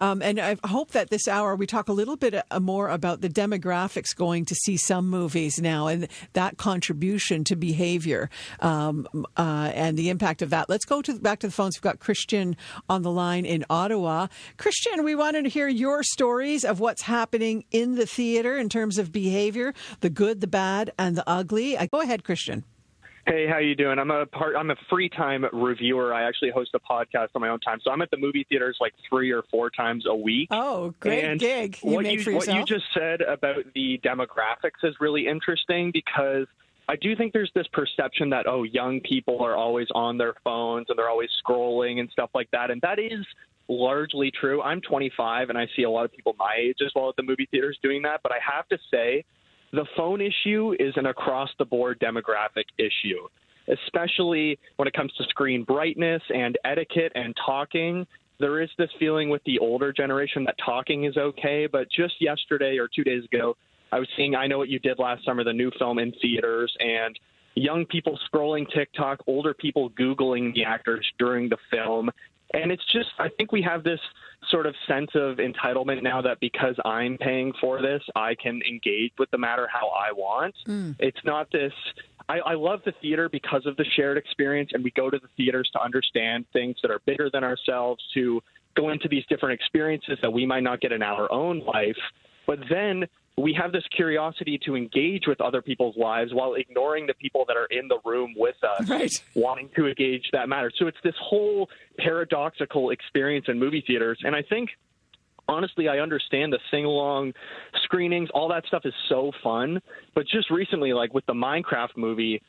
And I hope that this hour we talk a little bit more about the demographics going to see some movies now and that contribution to behavior and the impact of that. Let's go back to the phones. We've got Christian on the line in Ottawa. Christian, we wanted to hear your stories of what's happening in the theater in terms of behavior, the good, the bad, and the ugly. Go ahead, Christian. Hey, how you doing? I'm a free time reviewer. I actually host a podcast on my own time, so I'm at the movie theaters like 3 or 4 times a week. Oh, great gig you made for yourself. What you just said about the demographics is really interesting because I do think there's this perception that, young people are always on their phones and they're always scrolling and stuff like that, and that is largely true. I'm 25, and I see a lot of people my age as well at the movie theaters doing that, but I have to say, the phone issue is an across-the-board demographic issue, especially when it comes to screen brightness and etiquette and talking. There is this feeling with the older generation that talking is okay, but just yesterday or 2 days ago, I was seeing I Know What You Did Last Summer, the new film in theaters, and young people scrolling TikTok, older people Googling the actors during the film. And it's just, I think we have this sort of sense of entitlement now that because I'm paying for this, I can engage with the matter how I want. It's not this, I love the theater because of the shared experience, and we go to the theaters to understand things that are bigger than ourselves, to go into these different experiences that we might not get in our own life. But then we have this curiosity to engage with other people's lives while ignoring the people that are in the room with us, right, wanting to engage that matter. So it's this whole paradoxical experience in movie theaters. And I think, honestly, I understand the sing-along screenings. All that stuff is so fun. But just recently, like with the Minecraft movie,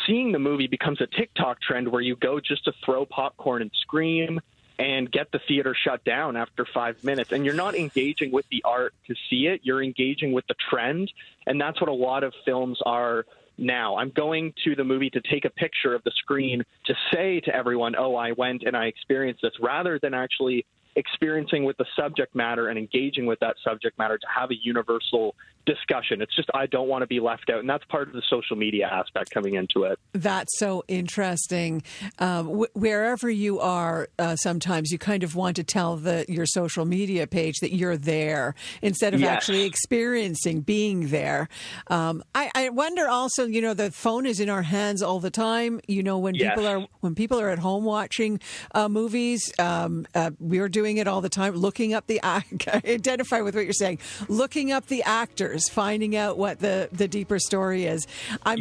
seeing the movie becomes a TikTok trend where you go just to throw popcorn and scream and get the theater shut down after 5 minutes. And you're not engaging with the art to see it. You're engaging with the trend. And that's what a lot of films are now. I'm going to the movie to take a picture of the screen to say to everyone, I went and I experienced this, rather than actually experiencing with the subject matter and engaging with that subject matter to have a universal discussion. It's just, I don't want to be left out. And that's part of the social media aspect coming into it. That's so interesting. Wherever you are, sometimes you kind of want to tell your social media page that you're there instead of actually experiencing being there. I wonder also, the phone is in our hands all the time. When people are at home watching movies, we're doing it all the time, looking up identify with what you're saying, looking up the actors, finding out what the deeper story is. I'm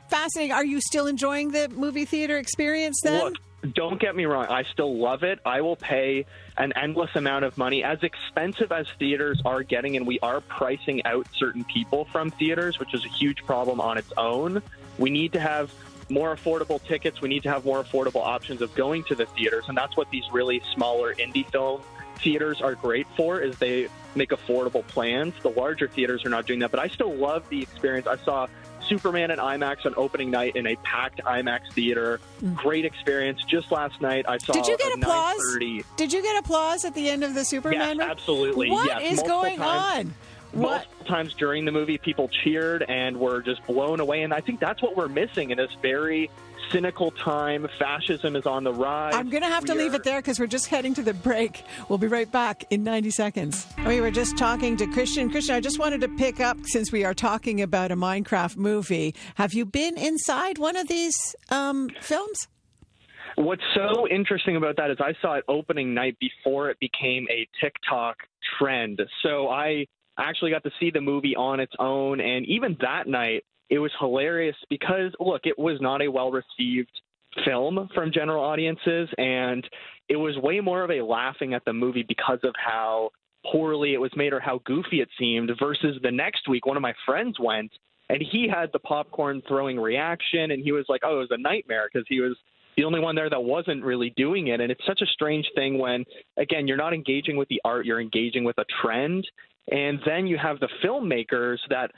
fascinated. Are you still enjoying the movie theater experience then? Look, don't get me wrong. I still love it. I will pay an endless amount of money, as expensive as theaters are getting, and we are pricing out certain people from theaters, which is a huge problem on its own. We need to have more affordable tickets. We need to have more affordable options of going to the theaters, and that's what these really smaller indie film theaters are great for, is they make affordable plans. The larger theaters are not doing that, but I still love the experience. I saw Superman in IMAX on opening night in a packed IMAX theater. Great experience. Just last night, I saw. Did you get applause? 9:30. Did you get applause at the end of the Superman? Yes, absolutely. What is going on? Multiple times during the movie, people cheered and were just blown away. And I think that's what we're missing in this very cynical time. Fascism is on the rise. I'm going to have to leave it there because we're just heading to the break. We'll be right back in 90 seconds. We were just talking to Christian. Christian, I just wanted to pick up, since we are talking about a Minecraft movie. Have you been inside one of these films? What's so interesting about that is I saw it opening night before it became a TikTok trend. So I actually got to see the movie on its own. And even that night, it was hilarious because, look, it was not a well-received film from general audiences, and it was way more of a laughing at the movie because of how poorly it was made or how goofy it seemed, versus the next week, one of my friends went, and he had the popcorn throwing reaction, and he was like, it was a nightmare because he was the only one there that wasn't really doing it. And it's such a strange thing when, again, you're not engaging with the art, you're engaging with a trend. And then you have the filmmakers that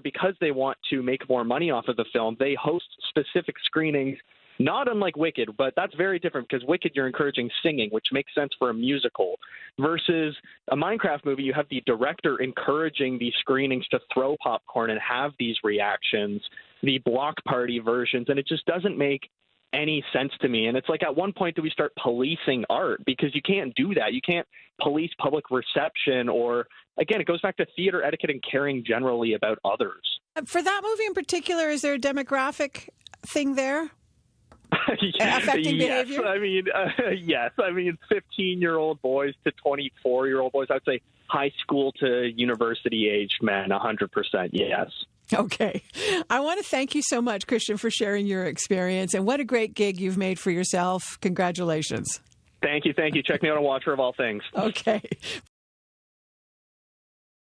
because they want to make more money off of the film, they host specific screenings, not unlike Wicked, but that's very different because Wicked, you're encouraging singing, which makes sense for a musical, versus a Minecraft movie, you have the director encouraging these screenings to throw popcorn and have these reactions, the block party versions, and it just doesn't make any sense to me. And it's like, at one point, do we start policing art? Because you can't do that. You can't police public reception, or, again, it goes back to theater etiquette and caring generally about others. For that movie in particular, is there a demographic thing there? Affecting behavior? Yes. I mean, 15-year-old boys to 24-year-old boys. I would say high school to university-aged men, 100% yes. Okay. I want to thank you so much, Christian, for sharing your experience. And what a great gig you've made for yourself. Congratulations. Thank you. Check me out on Watcher of All Things. Okay.